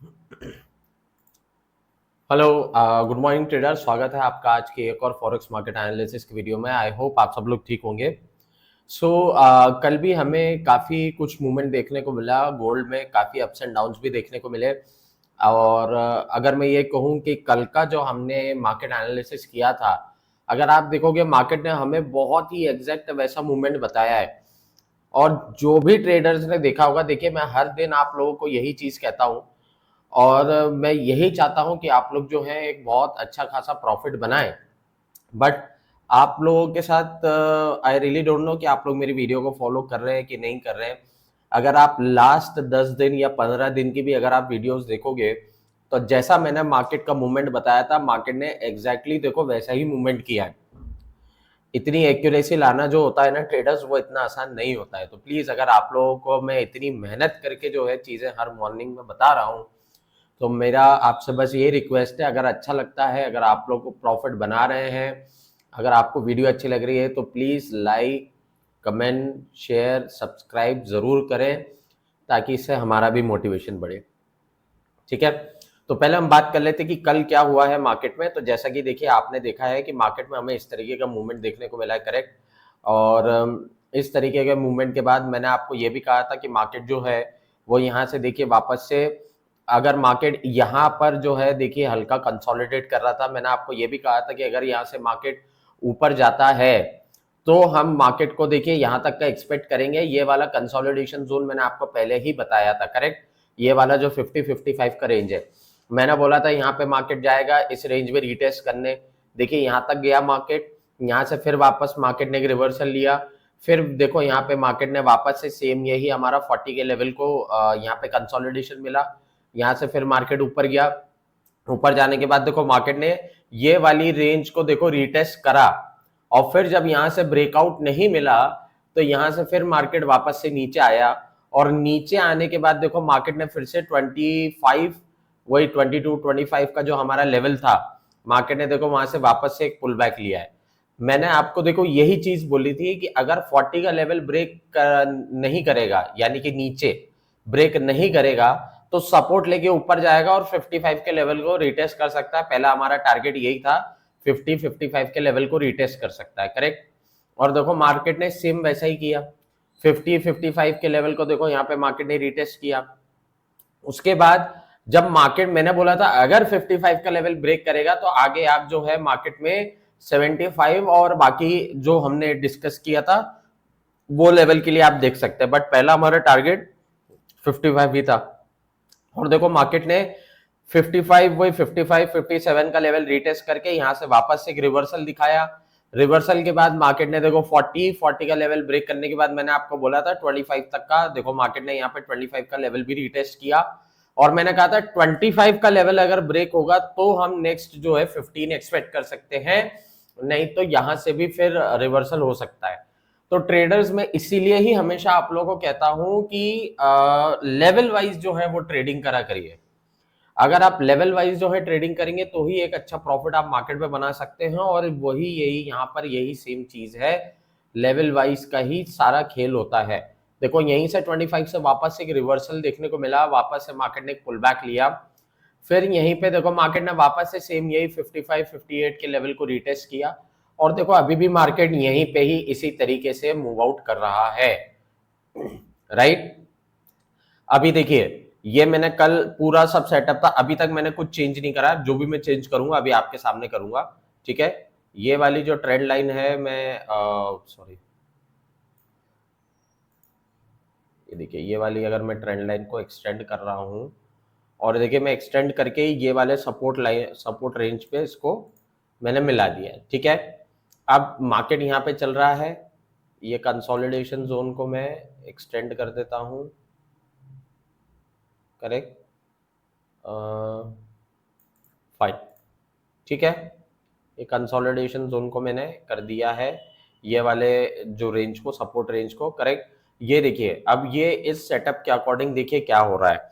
Hello, good morning trader. स्वागत है आपका आज के एक और फॉरेक्स मार्केट एनालिसिस की वीडियो में। आई होप आप सब लोग ठीक होंगे। कल भी हमें काफ़ी कुछ मूवमेंट देखने को मिला, गोल्ड में काफ़ी अप्स एंड डाउन्स भी देखने को मिले। और अगर मैं ये कहूँ कि कल का जो हमने मार्केट एनालिसिस किया था, अगर आप देखोगे मार्केट ने हमें बहुत ही एग्जैक्ट वैसा मूवमेंट बताया है। और जो भी ट्रेडर्स ने देखा होगा, देखिए मैं हर दिन आप लोगों को यही चीज़ कहता हूँ और मैं यही चाहता हूं कि आप लोग जो है एक बहुत अच्छा खासा प्रॉफिट बनाएं। बट आप लोगों के साथ आई रियली डोंट नो कि आप लोग मेरी वीडियो को फॉलो कर रहे हैं कि नहीं कर रहे हैं। अगर आप लास्ट 10 दिन या 15 दिन की भी अगर आप वीडियोस देखोगे, तो जैसा मैंने मार्केट का मूवमेंट बताया था, मार्केट ने एग्जैक्टली देखो वैसा ही मूवमेंट किया है। इतनी एक्यूरेसी लाना जो होता है ना ट्रेडर्स, वो इतना आसान नहीं होता है। तो प्लीज, अगर आप लोगों को मैं इतनी मेहनत करके जो है चीजें हर मॉर्निंग में बता रहा हूँ, तो मेरा आपसे बस ये रिक्वेस्ट है, अगर अच्छा लगता है, अगर आप लोग को प्रॉफिट बना रहे हैं, अगर आपको वीडियो अच्छी लग रही है, तो please like, comment, share, subscribe ज़रूर करें, ताकि इससे हमारा भी मोटिवेशन बढ़े। ठीक है, तो पहले हम बात कर लेते हैं कि कल क्या हुआ है मार्केट में। तो जैसा कि देखिए, आपने देखा है कि मार्केट में हमें इस तरीके का मूवमेंट देखने को मिला है, करेक्ट। और इस तरीके के मूवमेंट के बाद मैंने आपको ये भी कहा था कि मार्केट जो है वो यहाँ से देखिए वापस से, अगर मार्केट यहाँ पर जो है देखिए हल्का कंसोलिडेट कर रहा था, मैंने आपको ये भी कहा था कि अगर यहाँ से मार्केट ऊपर जाता है तो हम मार्केट को देखिए यहाँ तक का एक्सपेक्ट करेंगे। ये वाला कंसोलिडेशन जोन मैंने आपको पहले ही बताया था, करेक्ट। ये वाला जो 50-55 का रेंज है, मैंने बोला था यहाँ पे मार्केट जाएगा इस रेंज में रीटेस्ट करने। देखिए यहाँ तक गया मार्केट, यहाँ से फिर वापस मार्केट ने एक रिवर्सल लिया। फिर देखो यहाँ पे मार्केट ने वापस से सेम यही हमारा 40 के लेवल को यहाँ पे कंसोलिडेशन मिला। यहाँ से फिर मार्केट ऊपर गया। ऊपर जाने के बाद देखो मार्केट ने ये वाली रेंज को देखो रीटेस्ट करा, और फिर जब यहाँ से ब्रेकआउट नहीं मिला तो यहाँ से फिर मार्केट वापस से नीचे आया। और नीचे आने के बाद देखो मार्केट ने फिर से 25, वही 22-25 का जो हमारा लेवल था, मार्केट ने देखो वहां से वापस से एक पुल बैक लिया है। मैंने आपको देखो यही चीज बोली थी कि अगर 40 का लेवल ब्रेक नहीं करेगा, यानी कि नीचे ब्रेक नहीं करेगा, तो सपोर्ट लेके ऊपर जाएगा और 55 के लेवल को रिटेस्ट कर सकता है। पहला हमारा टारगेट यही था, 50-55 के लेवल को रिटेस्ट कर सकता है, करेक्ट। और देखो मार्केट ने सेम वैसा ही किया, 50-55 के लेवल को देखो यहाँ पे मार्केट ने रिटेस्ट किया। उसके बाद जब मार्केट, मैंने बोला था अगर 55 का लेवल ब्रेक करेगा तो आगे आप जो है मार्केट में 75 और बाकी जो हमने डिस्कस किया था वो लेवल के लिए आप देख सकते हैं। बट पहला हमारा टारगेट 55 ही था। और देखो मार्केट ने 55, वही 55 57 का लेवल रिटेस्ट करके यहाँ से वापस से एक रिवर्सल दिखाया। रिवर्सल के बाद मार्केट ने देखो 40 का लेवल ब्रेक करने के बाद मैंने आपको बोला था 25 तक का, देखो मार्केट ने यहाँ पे 25 का लेवल भी रिटेस्ट किया। और मैंने कहा था 25 का लेवल अगर ब्रेक होगा तो हम नेक्स्ट जो है 15 एक्सपेक्ट कर सकते हैं, नहीं तो यहां से भी फिर रिवर्सल हो सकता है। तो ट्रेडर्स में इसीलिए ही हमेशा आप लोगों को कहता हूं कि लेवल वाइज जो है वो ट्रेडिंग करा करिए। अगर आप लेवल वाइज जो है ट्रेडिंग करेंगे तो ही एक अच्छा प्रॉफिट आप मार्केट में बना सकते हैं। और वही यही यहाँ पर यही सेम चीज है, लेवल वाइज का ही सारा खेल होता है। देखो यहीं से 25 से वापस एक रिवर्सल देखने को मिला, वापस से मार्केट ने एक पुल बैक लिया। फिर यहीं पे देखो मार्केट ने वापस से सेम यही 55-58 के लेवल को रिटेस्ट किया। और देखो अभी भी मार्केट यहीं पे ही इसी तरीके से मूव आउट कर रहा है, राइट। अभी देखिए, ये मैंने कल पूरा सब सेटअप था, अभी तक मैंने कुछ चेंज नहीं करा। जो भी मैं चेंज करूंगा अभी आपके सामने करूंगा, ठीक है। ये वाली जो ट्रेंड लाइन है, मैं सॉरी, ये देखिए ये वाली अगर मैं ट्रेंड लाइन को एक्सटेंड कर रहा हूं, और देखिए मैं एक्सटेंड करके ये वाले सपोर्ट लाइन, सपोर्ट रेंज पे इसको मैंने मिला दिया है, ठीक है। अब मार्केट यहाँ पे चल रहा है, ये कंसोलिडेशन जोन को मैं एक्सटेंड कर देता हूँ, करेक्ट, फाइन, ठीक है। ये कंसोलिडेशन जोन को मैंने कर दिया है, ये वाले जो रेंज को, सपोर्ट रेंज को, करेक्ट। ये देखिए अब ये इस सेटअप के अकॉर्डिंग देखिए क्या हो रहा है।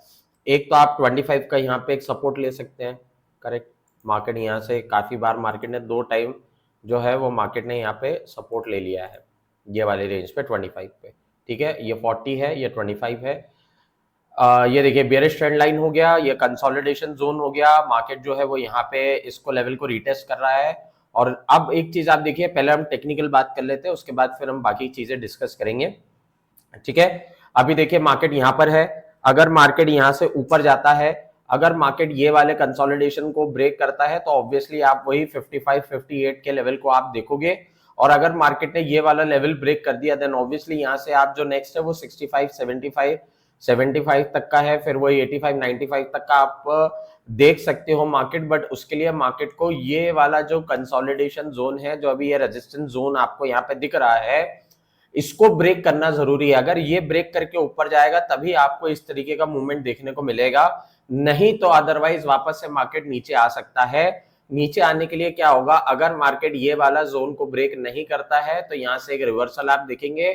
एक तो आप 25 का यहाँ पे एक सपोर्ट ले सकते हैं, करेक्ट। मार्केट यहाँ से काफी बार मार्केट ने 2 टाइम जो है वो मार्केट ने यहाँ पे सपोर्ट ले लिया है, ये वाले रेंज पे 25 पे, ठीक है। ये 40 है, ये 25 है। ये देखिए बेयरिश ट्रेंड लाइन हो गया, ये कंसोलिडेशन जोन हो गया, मार्केट जो है वो यहाँ पे इसको लेवल को रिटेस्ट कर रहा है। और अब एक चीज आप देखिए, पहले हम टेक्निकल बात कर लेते हैं, उसके बाद फिर हम बाकी चीजें डिस्कस करेंगे, ठीक है। अभी देखिए मार्केट यहाँ पर है, अगर मार्केट यहाँ से ऊपर जाता है, अगर मार्केट ये वाले कंसोलिडेशन को ब्रेक करता है तो ऑब्वियसली आप वही 55 58 के लेवल को आप देखोगे। और अगर मार्केट ने ये वाला लेवल ब्रेक कर दिया देन ऑब्वियसली यहाँ से आप जो नेक्स्ट है वो 65 75 तक का है, फिर वही 85 95 तक का आप देख सकते हो मार्केट। बट उसके लिए मार्केट को ये वाला जो कंसोलिडेशन जोन है, जो अभी ये रेजिस्टेंस जोन आपको यहाँ पे दिख रहा है, इसको ब्रेक करना जरूरी है। अगर ये ब्रेक करके ऊपर जाएगा तभी आपको इस तरीके का मूवमेंट देखने को मिलेगा, नहीं तो अदरवाइज वापस से मार्केट नीचे आ सकता है। नीचे आने के लिए क्या होगा, अगर मार्केट ये वाला जोन को ब्रेक नहीं करता है तो यहां से एक रिवर्सल आप देखेंगे,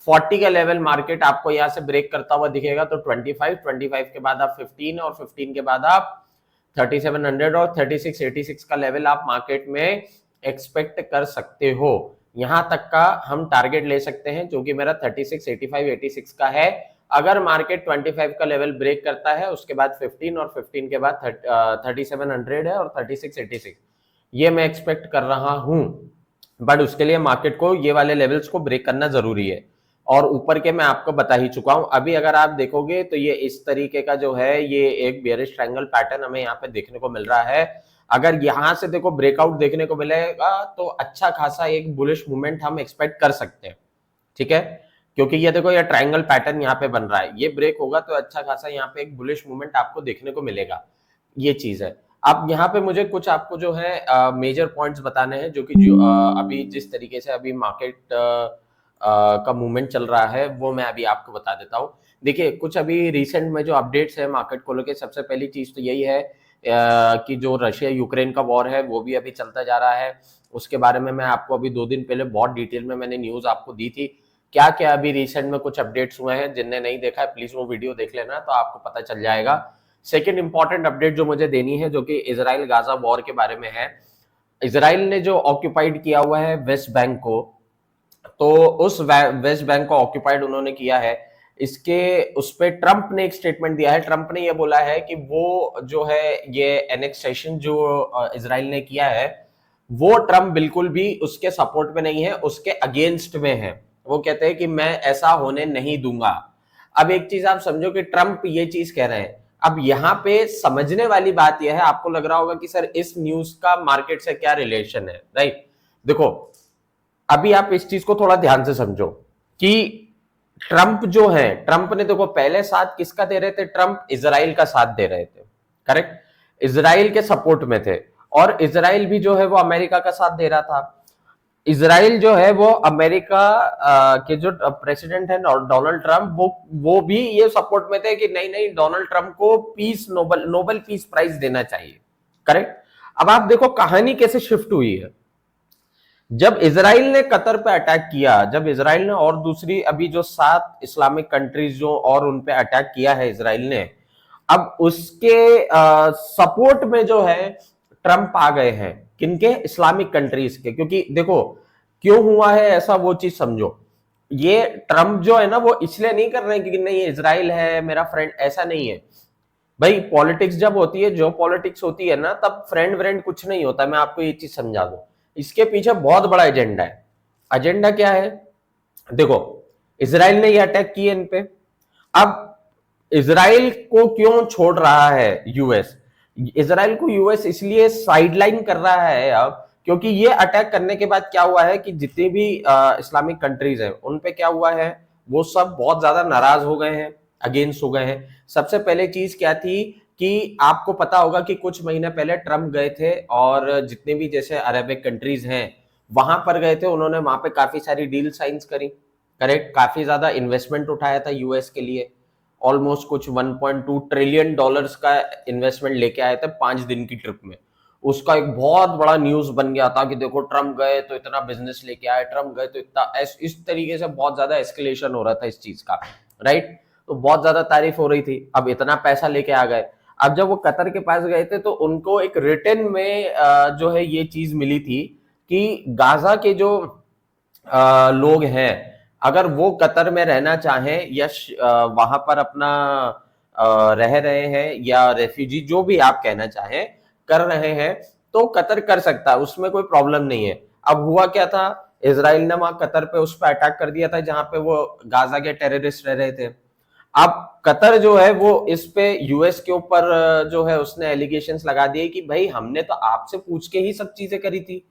40 का लेवल मार्केट आपको यहां से ब्रेक करता हुआ दिखेगा, तो 25 के बाद आप 15 और 15 के बाद आप 3700 और 3686 का लेवल आप मार्केट में एक्सपेक्ट कर सकते हो। यहां तक का हम टारगेट ले सकते हैं जो कि मेरा 36 85 86 का है। अगर मार्केट 25 का लेवल ब्रेक करता है उसके बाद 15 और 15 के बाद 3700 है और 36 86 ये मैं एक्सपेक्ट कर रहा हूं। बट उसके लिए मार्केट को ये वाले लेवल्स को ब्रेक करना जरूरी है, और ऊपर के मैं आपको बता ही चुका हूं। अभी अगर आप देखोगे तो ये इस तरीके का जो है ये एक बेयरिश ट्रायंगल पैटर्न हमें यहाँ पे देखने को मिल रहा है। अगर यहां से देखो ब्रेकआउट देखने को मिलेगा तो अच्छा खासा एक बुलिश मूवमेंट हम एक्सपेक्ट कर सकते हैं, ठीक है। क्योंकि ये देखो ये ट्रायंगल पैटर्न यहाँ पे बन रहा है, ये ब्रेक होगा तो अच्छा खासा यहाँ पे एक बुलिश मूवमेंट आपको देखने को मिलेगा, ये चीज है। अब यहाँ पे मुझे कुछ आपको जो है मेजर पॉइंट्स बताने हैं, जो कि जो अभी जिस तरीके से अभी मार्केट का मूवमेंट चल रहा है वो मैं अभी आपको बता देता हूँ। देखिए कुछ अभी रिसेंट में जो अपडेट्स है मार्केट को लेकर, सबसे पहली चीज तो यही है कि जो रशिया यूक्रेन का वॉर है वो भी अभी चलता जा रहा है। उसके बारे में मैं आपको अभी 2 दिन पहले बहुत डिटेल में मैंने न्यूज आपको दी थी। क्या क्या अभी रिसेंट में कुछ अपडेट्स हुए हैं, जिनने नहीं देखा है प्लीज वो वीडियो देख लेना, तो आपको पता चल जाएगा। सेकेंड इंपॉर्टेंट अपडेट जो मुझे देनी है, जो कि इजराइल गाजा वॉर के बारे में है। इजराइल ने जो ऑक्यूपाइड किया हुआ है वेस्ट बैंक को, तो उस वेस्ट बैंक को ऑक्यूपाइड उन्होंने किया है, इसके उस पे ट्रंप ने एक स्टेटमेंट दिया है। ट्रंप ने ये बोला है कि वो जो है ये एनेक्सेशन जो इजराइल ने किया है वो ट्रंप बिल्कुल भी उसके सपोर्ट में नहीं है, उसके अगेंस्ट में है। वो कहते हैं कि मैं ऐसा होने नहीं दूंगा। अब एक चीज आप समझो कि ट्रंप ये चीज कह रहे हैं, अब यहाँ पे समझने वाली बात यह है, आपको लग रहा होगा कि सर इस न्यूज का मार्केट से क्या रिलेशन है, राइट। देखो अभी आप इस चीज को थोड़ा ध्यान से समझो कि ट्रंप जो है, ट्रंप ने देखो पहले साथ किसका दे रहे थे, ट्रंप इजराइल का साथ दे रहे थे, करेक्ट, इजराइल के सपोर्ट में थे। और इजराइल भी जो है वो अमेरिका का साथ दे रहा था। इजराइल जो है वो अमेरिका के जो प्रेसिडेंट है डोनाल्ड ट्रंप, वो भी ये सपोर्ट में थे कि नहीं नहीं डोनाल्ड ट्रंप को पीस नोबेल पीस प्राइज देना चाहिए, करेक्ट। अब आप देखो कहानी कैसे शिफ्ट हुई है। जब इजराइल ने कतर पे अटैक किया, जब इजराइल ने और दूसरी अभी जो 7 इस्लामिक कंट्रीज जो और उन पे अटैक किया है इजराइल ने, अब उसके सपोर्ट में जो है ट्रंप आ गए हैं, किनके, इस्लामिक कंट्रीज के। क्योंकि देखो क्यों हुआ है ऐसा, वो चीज समझो। ये ट्रंप जो है ना वो इसलिए नहीं कर रहे हैं क्योंकि नहीं इजराइल है मेरा फ्रेंड, ऐसा नहीं है भाई। पॉलिटिक्स जब होती है, जो पॉलिटिक्स होती है ना, तब फ्रेंड व्रेंड कुछ नहीं होता। मैं आपको ये चीज समझा दूं, इसके पीछे बहुत बड़ा एजेंडा है। एजेंडा क्या है, देखो इजराइल ने ये अटैक किए इन पे, अब इजराइल को क्यों छोड़ रहा है यूएस, इजराइल को यूएस इसलिए साइडलाइन कर रहा है अब, क्योंकि ये अटैक करने के बाद क्या हुआ है कि जितनी भी इस्लामिक कंट्रीज हैं उन पे क्या हुआ है, वो सब बहुत ज्यादा नाराज हो गए हैं, अगेंस्ट हो गए हैं। सबसे पहले चीज क्या थी कि आपको पता होगा कि कुछ महीने पहले ट्रंप गए थे और जितने भी जैसे अरेबिक कंट्रीज हैं वहां पर गए थे, उन्होंने वहां पे काफी सारी डील साइंस करी, करेक्ट, काफी ज्यादा इन्वेस्टमेंट उठाया था यूएस के लिए, ऑलमोस्ट कुछ 1.2 ट्रिलियन डॉलर्स का इन्वेस्टमेंट लेके आए थे 5 दिन की ट्रिप में। उसका एक बहुत बड़ा न्यूज बन गया था कि देखो ट्रंप गए तो इतना बिजनेस लेके आए, ट्रंप गए तो इतना, इस तरीके से बहुत ज्यादा एस्केलेशन हो रहा था इस चीज का, राइट। तो बहुत ज्यादा तारीफ हो रही थी, अब इतना पैसा लेके आ गए। अब जब वो कतर के पास गए थे तो उनको एक रिटर्न में जो है ये चीज मिली थी कि गाजा के जो लोग हैं, अगर वो कतर में रहना चाहें या वहां पर अपना रह रहे हैं या रेफ्यूजी जो भी आप कहना चाहें कर रहे हैं, तो कतर कर सकता है, उसमें कोई प्रॉब्लम नहीं है। अब हुआ क्या था, इसराइल ने वहां कतर पे उस पर अटैक कर दिया था जहां पे वो गाजा के टेररिस्ट रह रहे थे। अब कतर जो है वो इस पे यूएस के ऊपर जो है उसने एलिगेशंस लगा दिए कि भाई हमने तो आपसे पूछ के ही सब चीजें करी थी,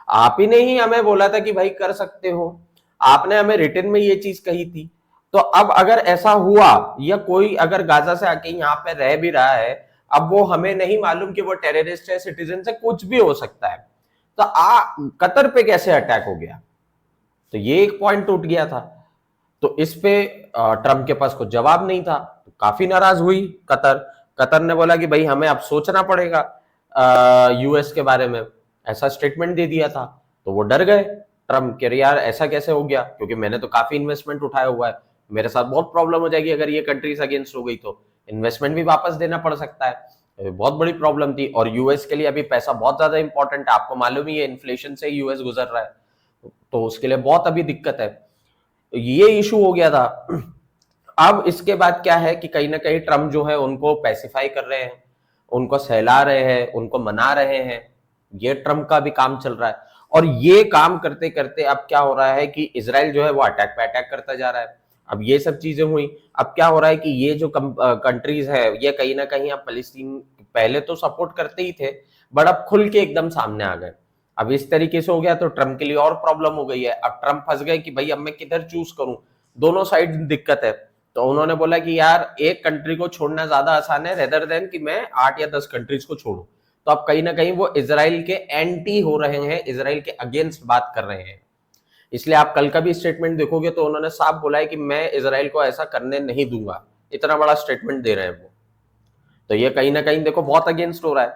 आप ही ने ही हमें बोला था कि भाई कर सकते हो, आपने हमें रिटर्न में ये चीज कही थी। तो अब अगर ऐसा हुआ या कोई अगर गाजा से आके यहाँ पे रह भी रहा है, अब वो हमें नहीं मालूम कि वो टेररिस्ट है, सिटीजन से, कुछ भी हो सकता है, तो कतर पे कैसे अटैक हो गया, तो ये एक पॉइंट टूट गया था। तो इस पे ट्रम्प के पास कुछ जवाब नहीं था, तो काफी नाराज हुई कतर। कतर ने बोला कि भाई हमें अब सोचना पड़ेगा यूएस के बारे में, ऐसा स्टेटमेंट दे दिया था। तो वो डर गए ट्रम्प के, यार ऐसा कैसे हो गया, क्योंकि मैंने तो काफी इन्वेस्टमेंट उठाया हुआ है, मेरे साथ बहुत प्रॉब्लम हो जाएगी अगर ये कंट्रीज अगेंस्ट हो गई, तो इन्वेस्टमेंट भी वापस देना पड़ सकता है। बहुत बड़ी प्रॉब्लम थी, और यूएस के लिए अभी पैसा बहुत ज्यादा इंपॉर्टेंट है, आपको मालूम ही है इन्फ्लेशन से यूएस गुजर रहा है, तो उसके लिए बहुत अभी दिक्कत है। ये इशू हो गया था। अब इसके बाद क्या है कि कहीं ना कहीं ट्रम्प जो है उनको पैसिफाई कर रहे हैं, उनको सहला रहे हैं, उनको मना रहे हैं, ये ट्रम्प का भी काम चल रहा है। और ये काम करते करते अब क्या हो रहा है कि इजराइल जो है वो अटैक पे अटैक करता जा रहा है। अब ये सब चीजें हुई, अब क्या हो रहा है कि ये जो कंट्रीज है ये कहीं ना कहीं अब फलस्तीन पहले तो सपोर्ट करते ही थे, बट अब खुल के एकदम सामने आ गए। अब इस तरीके से हो गया तो ट्रम्प के लिए और प्रॉब्लम हो गई है। अब ट्रम्प फंस गए कि भाई अब मैं किधर चूज करूं, दोनों साइड दिक्कत है। तो उन्होंने बोला कि यार एक कंट्री को छोड़ना ज्यादा आसान है रेदर देन कि मैं 8 या 10 कंट्रीज को छोड़ूं। तो अब कहीं ना कहीं वो इजराइल के एंटी हो रहे हैं, इजराइल के अगेंस्ट बात कर रहे हैं। इसलिए आप कल का भी स्टेटमेंट देखोगे तो उन्होंने साफ बोला है कि मैं इजराइल को ऐसा करने नहीं दूंगा, इतना बड़ा स्टेटमेंट दे रहे हैं वो। तो ये कहीं ना कहीं देखो बहुत अगेंस्ट हो रहा है।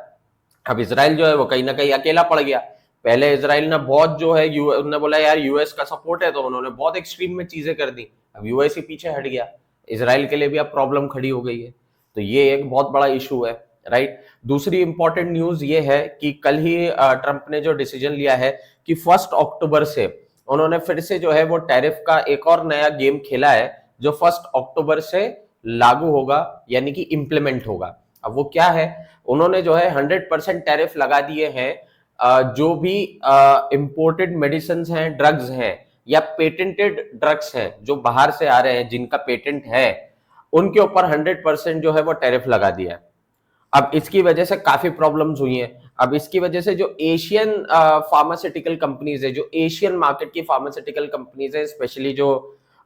अब इसराइल जो है वो कहीं ना कहीं अकेला पड़ गया। पहले इसराइल ने बहुत जो है उन्होंने बोला यार यूएस का सपोर्ट है, तो उन्होंने बहुत एक्सट्रीम में चीजें कर दी, अब यूएस ही पीछे हट गया, इसराइल के लिए भी अब प्रॉब्लम खड़ी हो गई है। तो ये एक बहुत बड़ा इशू है, राइट। दूसरी इंपॉर्टेंट न्यूज ये है कि कल ही ट्रंप ने जो डिसीजन लिया है कि 1 अक्टूबर से उन्होंने फिर से जो है वो टैरिफ का एक और नया गेम खेला है, जो 1 अक्टूबर से लागू होगा, यानी कि इंप्लीमेंट होगा। अब वो क्या है, उन्होंने जो है 100% टैरिफ लगा दिए हैं जो भी इंपोर्टेड मेडिसिन हैं, ड्रग्स हैं या पेटेंटेड ड्रग्स हैं जो बाहर से आ रहे हैं जिनका पेटेंट है, उनके ऊपर 100% जो है वो टैरिफ लगा दिया है। अब इसकी वजह से काफी प्रॉब्लम्स हुई हैं। अब इसकी वजह से जो एशियन फार्मास्यूटिकल कंपनीज है, जो एशियन मार्केट की फार्मास्यूटिकल कंपनीज है, स्पेशली जो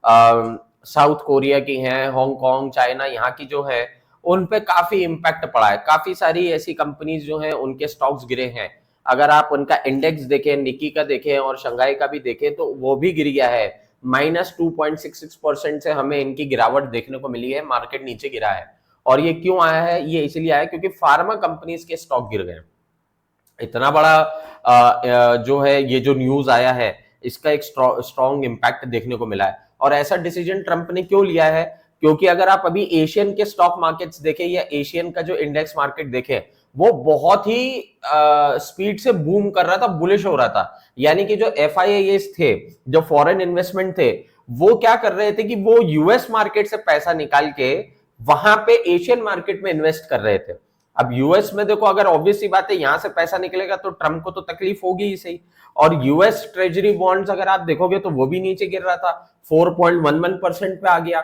साउथ कोरिया की हैं, हांगकांग, चाइना, यहाँ की जो है, उन पे काफी इंपैक्ट पड़ा है। काफी सारी ऐसी कंपनीज जो हैं उनके स्टॉक्स गिरे हैं। अगर आप उनका इंडेक्स देखें, निकी का देखें और शंघाई का भी देखें, तो वो भी गिर गया है। -2.66% से हमें इनकी गिरावट देखने को मिली है, मार्केट नीचे गिरा है। और ये क्यों आया है, ये इसलिए आया क्योंकि फार्मा कंपनीज के स्टॉक गिर गए। इतना बड़ा जो है ये जो न्यूज आया है, इसका एक स्ट्रॉन्ग इंपैक्ट देखने को मिला है। और ऐसा डिसीजन ट्रंप ने क्यों लिया है, क्योंकि अगर आप अभी एशियन के स्टॉक मार्केट्स देखें या एशियन का जो इंडेक्स मार्केट देखें, वो बहुत ही स्पीड से बूम कर रहा था, बुलिश हो रहा था। यानी कि जो FIIs थे, जो फॉरेन इन्वेस्टमेंट थे, वो क्या कर रहे थे कि वो यूएस मार्केट से पैसा निकाल के वहां पे एशियन मार्केट में इन्वेस्ट कर रहे थे। अब यूएस में देखो, अगर ऑब्वियस सी बात है यहां से पैसा निकलेगा तो ट्रम्प को तो तकलीफ होगी ही सही। और यूएस ट्रेजरी बॉन्ड्स अगर आप देखोगे तो वो भी नीचे गिर रहा था, 4.11% पे आ गया।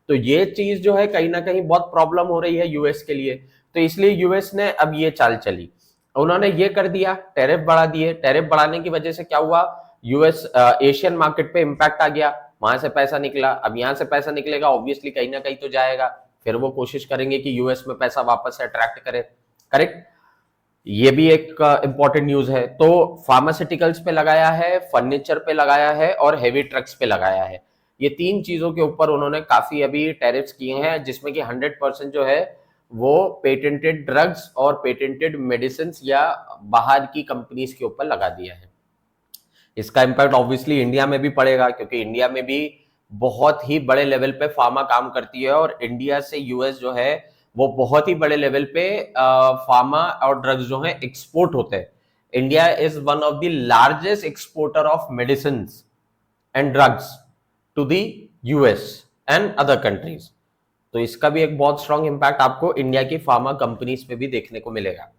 तो ये चीज जो है कहीं ना कहीं बहुत प्रॉब्लम हो रही है यूएस के लिए। तो इसलिए यूएस ने अब ये चाल चली, उन्होंने ये कर दिया, टैरिफ बढ़ा दिए। टैरिफ बढ़ाने की वजह से क्या हुआ, यूएस एशियन मार्केट पे इंपैक्ट आ गया, वहां से पैसा निकला। अब यहां से पैसा निकलेगा, ऑब्वियसली कहीं ना कहीं तो जाएगा, फिर वो कोशिश करेंगे कि यूएस में पैसा वापस से अट्रैक्ट करे, करेक्ट। ये भी एक इंपॉर्टेंट न्यूज है। तो फार्मास्यूटिकल्स पे लगाया है, फर्नीचर पे लगाया है और हेवी ट्रक्स पे लगाया है। ये तीन चीजों के ऊपर उन्होंने काफी अभी टैरिफ्स किए हैं, जिसमें कि 100% जो है वो पेटेंटेड ड्रग्स और पेटेंटेड मेडिसिन या बाहर की कंपनीज के ऊपर लगा दिया है। इसका इंपैक्ट ऑब्वियसली इंडिया में भी पड़ेगा, क्योंकि इंडिया में भी बहुत ही बड़े लेवल पे फार्मा काम करती है, और इंडिया से यूएस जो है वो बहुत ही बड़े लेवल पे फार्मा और ड्रग्स जो है एक्सपोर्ट होते हैं। India is one of the largest exporter of medicine and drugs to the US and other countries. तो इसका भी एक बहुत स्ट्रांग इम्पैक्ट आपको इंडिया की फार्मा कंपनीज पे भी देखने को मिलेगा।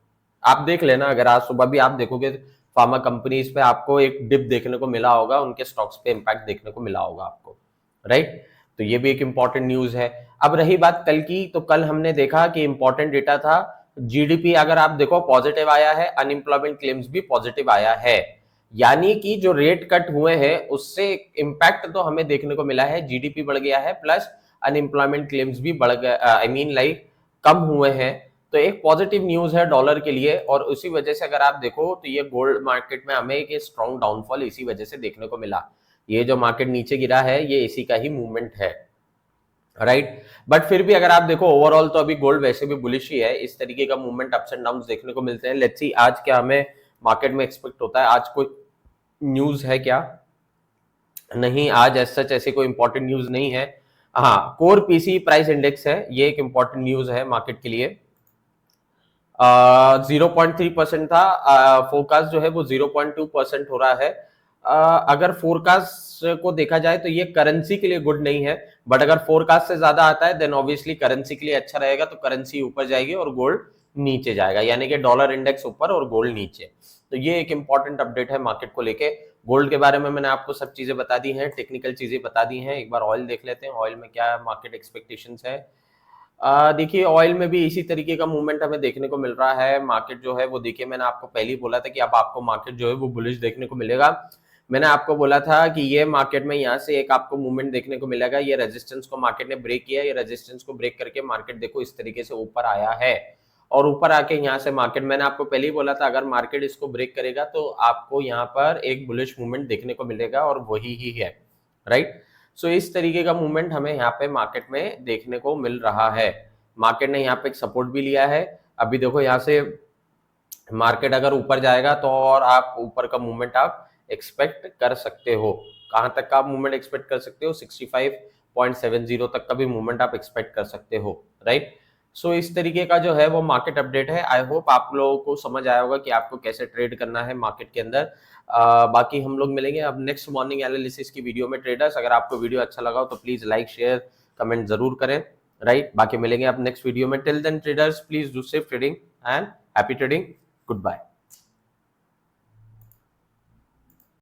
आप देख लेना, अगर आज सुबह भी आप देखोगे फार्मा कंपनीज पे आपको एक डिप देखने को मिला होगा, उनके स्टॉक्स पे इम्पैक्ट देखने को मिला होगा आपको, राइट। तो ये भी एक इंपॉर्टेंट न्यूज है। अब रही बात कल की, तो कल हमने देखा कि इंपॉर्टेंट डेटा था जीडीपी, अगर आप देखो पॉजिटिव आया है, अनएम्प्लॉयमेंट क्लेम्स भी पॉजिटिव आया है, यानी कि जो रेट कट हुए हैं उससे इम्पैक्ट तो हमें देखने को मिला है, जीडीपी बढ़ गया है प्लस अनएम्प्लॉयमेंट क्लेम्स भी बढ़ गए, आई मीन लाइक कम हुए हैं। तो एक पॉजिटिव न्यूज है डॉलर के लिए, और उसी वजह से अगर आप देखो तो ये गोल्ड मार्केट में हमें एक स्ट्रॉन्ग डाउनफॉल इसी वजह से देखने को मिला। ये जो मार्केट नीचे गिरा है ये इसी का ही मूवमेंट है, राइट। बट फिर भी अगर आप देखो ओवरऑल तो अभी गोल्ड वैसे भी बुलिश ही है, इस तरीके का मूवमेंट अप्स एंड डाउन देखने को मिलते हैं। लेट्स सी आज क्या हमें मार्केट में एक्सपेक्ट होता है, आज कोई न्यूज है क्या? नहीं, आज एज सच ऐसी कोई इंपॉर्टेंट न्यूज नहीं है। हाँ, कोर पीसी प्राइस इंडेक्स है, ये एक इंपॉर्टेंट न्यूज है मार्केट के लिए। 0.3% था, फोरकास्ट जो है वो 0.2% हो रहा है। अगर फोरकास्ट को देखा जाए तो ये करेंसी के लिए गुड नहीं है, बट अगर फोरकास्ट से ज्यादा आता है देन ऑब्वियसली करेंसी के लिए अच्छा रहेगा, तो करेंसी ऊपर जाएगी और गोल्ड नीचे जाएगा, यानी कि डॉलर इंडेक्स ऊपर और गोल्ड नीचे। तो ये एक इंपॉर्टेंट अपडेट है मार्केट को लेके। गोल्ड के बारे में मैंने आपको सब चीजें बता दी हैं, टेक्निकल चीजें बता दी हैं। एक बार ऑयल देख लेते हैं, ऑयल में क्या मार्केट एक्सपेक्टेशंस है। देखिए ऑयल में भी इसी तरीके का मूवमेंट हमें देखने को मिल रहा है। मार्केट जो है वो, देखिए मैंने आपको पहले ही बोला था कि अब आपको मार्केट जो है वो बुलिश देखने को मिलेगा। मैंने आपको बोला था कि ये मार्केट में यहाँ से एक आपको मूवमेंट देखने को मिलेगा, ये रेजिस्टेंस को मार्केट ने ब्रेक किया, ये रेजिस्टेंस को ब्रेक करके मार्केट देखो इस तरीके से ऊपर आया है, और ऊपर आके यहाँ से मार्केट, मैंने आपको पहले ही बोला था अगर मार्केट इसको ब्रेक करेगा तो आपको यहाँ पर एक बुलिश मूवमेंट देखने को मिलेगा, और वही ही है, राइट। सो इस तरीके का मूवमेंट हमें यहाँ पे मार्केट में देखने को मिल रहा है। मार्केट ने यहाँ पे एक सपोर्ट भी लिया है। अभी देखो यहाँ से मार्केट अगर ऊपर जाएगा तो और आप ऊपर का मूवमेंट आप एक्सपेक्ट कर सकते हो। कहां तक का आप मूवमेंट एक्सपेक्ट कर सकते हो? 65.70 तक का भी मूवमेंट आप एक्सपेक्ट कर सकते हो, राइट। सो इस तरीके का जो है वो मार्केट अपडेट है। आई होप आप लोगों को समझ आया होगा कि आपको कैसे ट्रेड करना है मार्केट के अंदर। बाकी हम लोग मिलेंगे अब नेक्स्ट मॉर्निंग एनालिसिस की वीडियो में ट्रेडर्स। अगर आपको वीडियो अच्छा लगा हो तो प्लीज लाइक शेयर कमेंट जरूर करें, राइट। बाकी मिलेंगे अब नेक्स्ट वीडियो में। Till then traders please do safe trading and happy trading. Good bye.